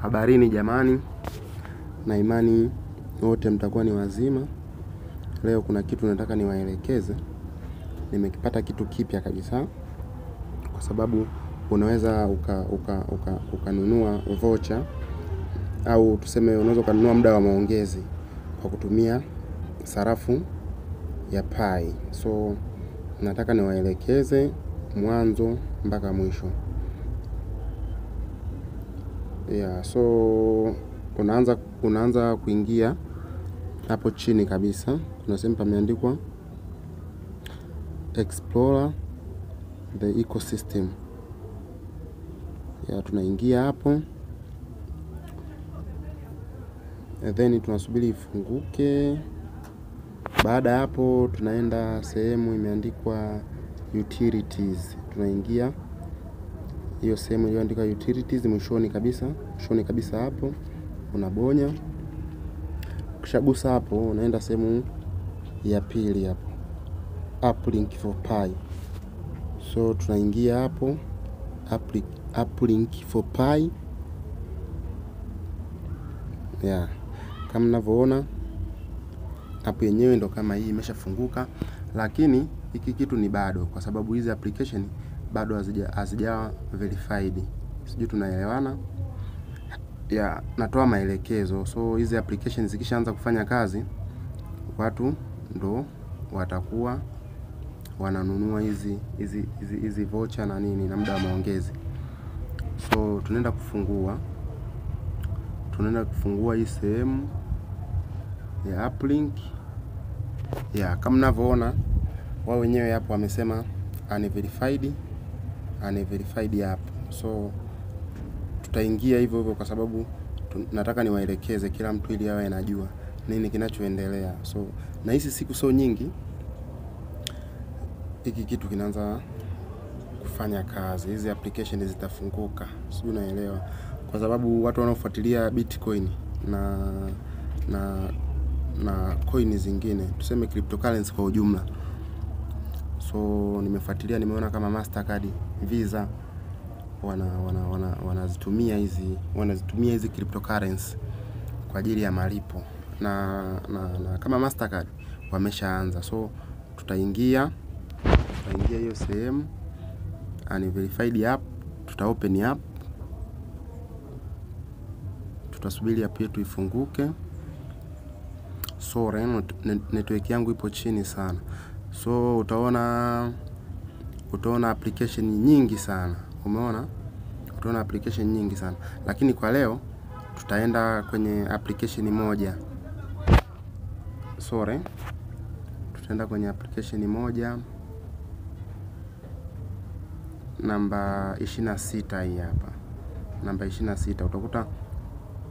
Habarini jamani, na imani wote mtakuwa ni wazima. Leo kuna kitu nataka niwaelekeze. Nimekipata kitu kipya kabisa, kwa sababu unaweza ukanunua voucher, au tuseme unaweza ukanunua muda wa maongezi kwa kutumia sarafu ya Pi. So nataka niwaelekeze mwanzo mpaka mwisho. So unaanza kuingia hapo chini kabisa, kuna sehemu pameandikwa explore the ecosystem. Tunaingia hapo, and then tunasubiri ifunguke. Baada hapo tunaenda sehemu imeandikwa utilities. Tunaingia hiyo sehemu iliyoandikwa utilities mwishoni kabisa hapo unabonya. Ukishagusa hapo unaenda sehemu ya pili hapo, uplink for Pi. So tunaingia hapo uplink for Pi. Kama mnavyoona hapo, yenyewe ndo kama hii imeshafunguka, lakini hiki kitu ni bado, kwa sababu hizi application bado hazijawa verified. Sijui tunaelewana? Natoa maelekezo. So hizi application zikishaanza kufanya kazi, watu ndo watakuwa wananunua hizi voucher na nini na muda wa maongezi. So tunaenda kufungua hii sehemu ya uplink. Kama mnavyoona wao wenyewe hapo wamesema unverified hapo. So tutaingia hivyo kwa sababu nataka niwaelekeze kila mtu ili awe anajua nini kinachoendelea. So na hizi siku so nyingi hiki kitu kinaanza kufanya kazi, hizi application zitafunguka. Sijui unaelewa, kwa sababu watu wanaofuatilia Bitcoin na coin zingine, tuseme cryptocurrency kwa ujumla. So nimefuatilia, nimeona kama Mastercard, Visa wanazitumia hizi cryptocurrency kwa ajili ya malipo, na kama Mastercard wameshaanza. So tutaingia hiyo sehemu unverified app, tuta open app, tutasubiri app yetu ifunguke. So network yangu ipo chini sana, so utaona application nyingi sana. Umeona, utaona application nyingi sana, lakini kwa leo tutaenda kwenye application moja. Tutaenda kwenye application moja namba 26. Hii hapa namba 26.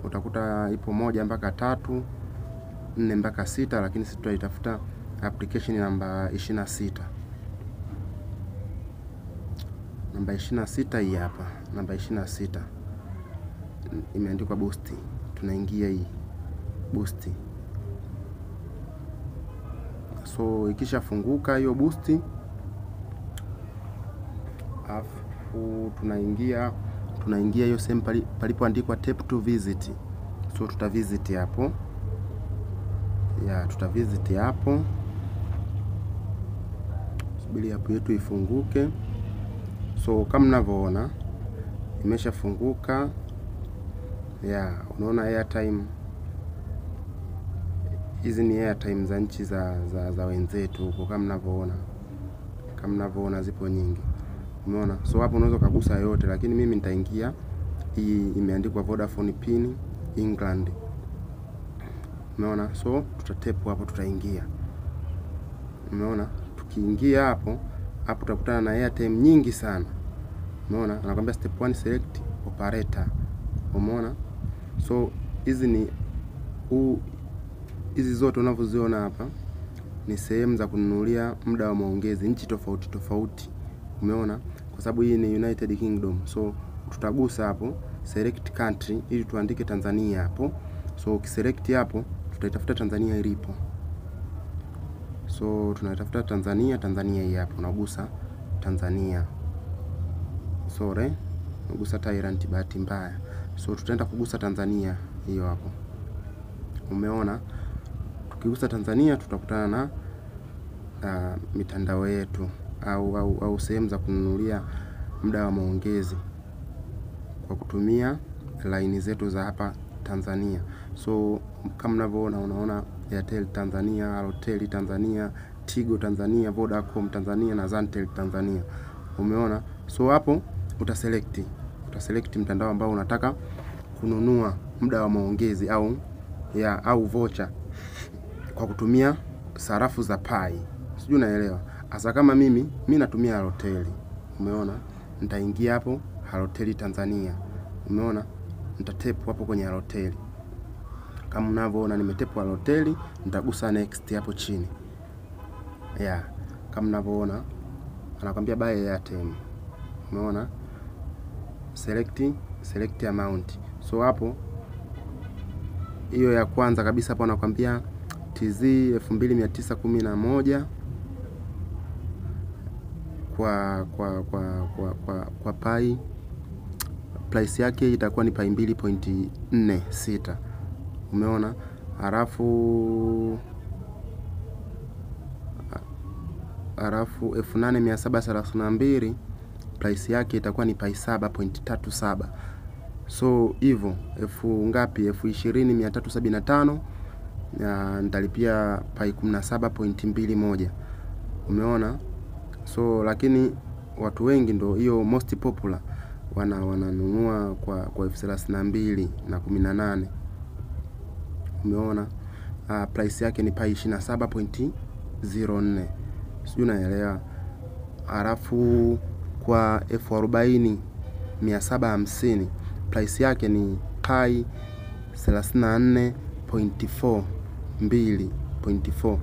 Utakuta ipo 1 mpaka 3, 4 mpaka 6, lakini sisi tutaitafuta application namba 26. Namba 26 hii hapa, namba 26 imeandikwa boost. Tunaingia hii boost. So ikishafunguka hiyo boost, afu tunaingia hiyo sehemu palipoandikwa tap to visit. So tutavisit hapo. Tutavisit hapo. Subiri hapo yetu ifunguke. So kama mnavyoona imeshafunguka. Unaona airtime. Hizi ni airtime za nchi za wenzetu huko, kama mnavyoona zipo nyingi. Umeona? So hapo unaweza kugusa yote, lakini mimi nitaingia hii imeandikwa Vodafone pin England. Umeona? So tutatap hapo, tutaingia. Umeona? Tukiingia hapo tutakutana na airtime nyingi sana. Umeona? Anakuambia step 1 select operator. Umeona? So hizi zote unavyoziona hapa ni sehemu za kununulia muda wa maongezi nchi tofauti tofauti. Umeona? Kwa sababu hii ni United Kingdom. So tutagusa hapo select country ili tuandike Tanzania hapo. So ukiselect hapo tutaitafuta Tanzania ilipo. So tunatafuta Tanzania hii hapo, unagusa Tanzania. umegusa Thailand bahati mbaya. So tutaenda kugusa Tanzania, hiyo hapo. Umeona? Tukigusa Tanzania tutakutana na mitandao yetu au sehemu za kununulia muda wa maongezi kwa kutumia line zetu za hapa Tanzania. So kama mnavyoona, unaona Airtel Tanzania, Halotel Tanzania, Tigo Tanzania, Vodacom Tanzania na Zantel Tanzania. Umeona? So hapo utaselect mtandao ambao unataka kununua muda wa maongezi au voucher kwa kutumia sarafu za Pai. Sijui unaelewa. Hasa kama mimi natumia Halotel. Umeona? Nitaingia hapo Halotel Tanzania. Umeona? Nitatap hapo kwenye Halotel. Kama mnavyoona nimetap Halotel, nitagusa next hapo chini. Kama mnavyoona anakuambia buy airtime. Umeona? Select amount. So hapo hiyo ya kwanza kabisa hapo anakuambia TZ 2911 kwa Pai. Price yake itakuwa ni Pai 2.46. Umeona? Halafu 8732 price yake itakuwa ni Pai 7.37. So hivyo ngapi? 20,375 na nitalipia Pai 17.21. Umeona? So lakini watu wengi ndo hiyo most popular wananunua kwa 32,018. Umeona? Price yake ni Pai 27.04. Sijui unaelewa. Halafu kwa 40,750 price yake ni Pai 34.42.4.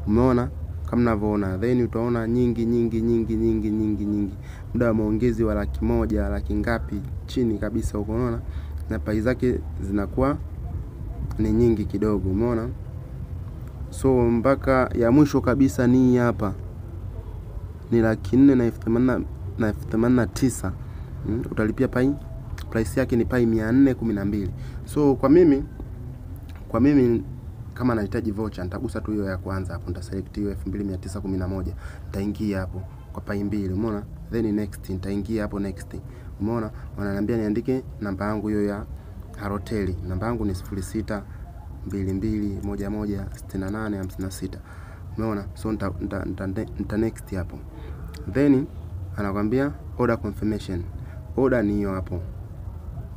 Umeona? Kama mnavyoona, then utaona nyingi. Muda wa maongezi wa 100,000, laki ngapi chini kabisa huko, unaona? Na Pai zake zinakuwa ni nyingi kidogo, umeona? So mpaka ya mwisho kabisa ni hapa. Ni 4,089. Utalipia Pai, price yake ni Pai 412. So kwa mimi kama nahitaji voucher nitagusa tu hiyo ya kwanza hapo, nitaselect hiyo 2911. Nitaingia hapo kwa Pai 2, umeona? Then next nitaingia hapo next. Umeona? Wananiambia niandike namba yangu hiyo ya Halotel. Namba yangu ni 0622116856. Umeona? So nita next hapo. Then anakuambia order confirmation. Order ni hiyo hapo.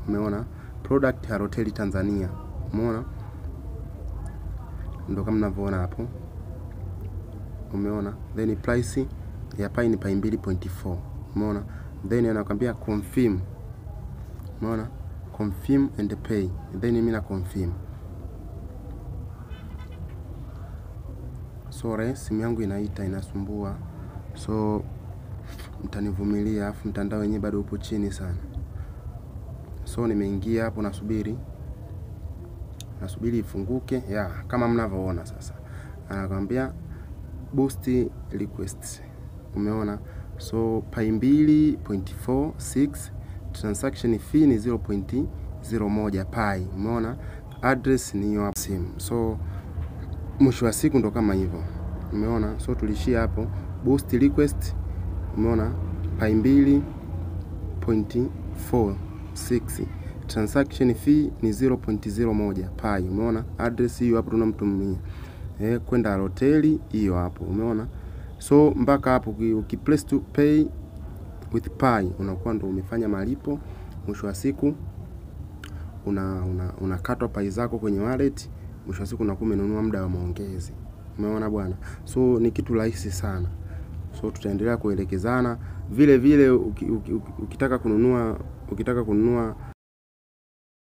Umeona? Product Halotel Tanzania. Umeona? Ndio kama mnavyoona hapo. Umeona? Then price ya Pai ni Pai 2.4. Umeona? Then anakuambia confirm. Umeona? Confirm and pay. Then mimi na confirm. Sorry, simu yangu inasumbua. So mtanivumilia, afu mtandao wenyewe bado upo chini sana. So nimeingia hapo, nasubiri ifunguke. Kama mnavyoona sasa. Anakuambia boost request. Umeona? So Pai 2.46, transaction fee ni 0.01 Pai. Umeona? Address ni hiyo hapo simu. So mwisho wa siku ndo kama hivyo. Umeona? So tulishia hapo boost request. Umeona? Pai 2.46, transaction fee ni 0.01 Pai. Umeona? Address hiyo hapo tunamtumia. Kwenda Halotel hiyo hapo. Umeona? So mpaka hapo ukipress to pay with Pai unakuwa ndo umefanya malipo. Mwisho wa siku unakatwa Pai zako kwenye wallet. Mwisho wa siku unakuwa umenunua muda wa maongezi. Umeona bwana? So ni kitu rahisi sana. So tutaendelea kuelekezana vile ukitaka kununua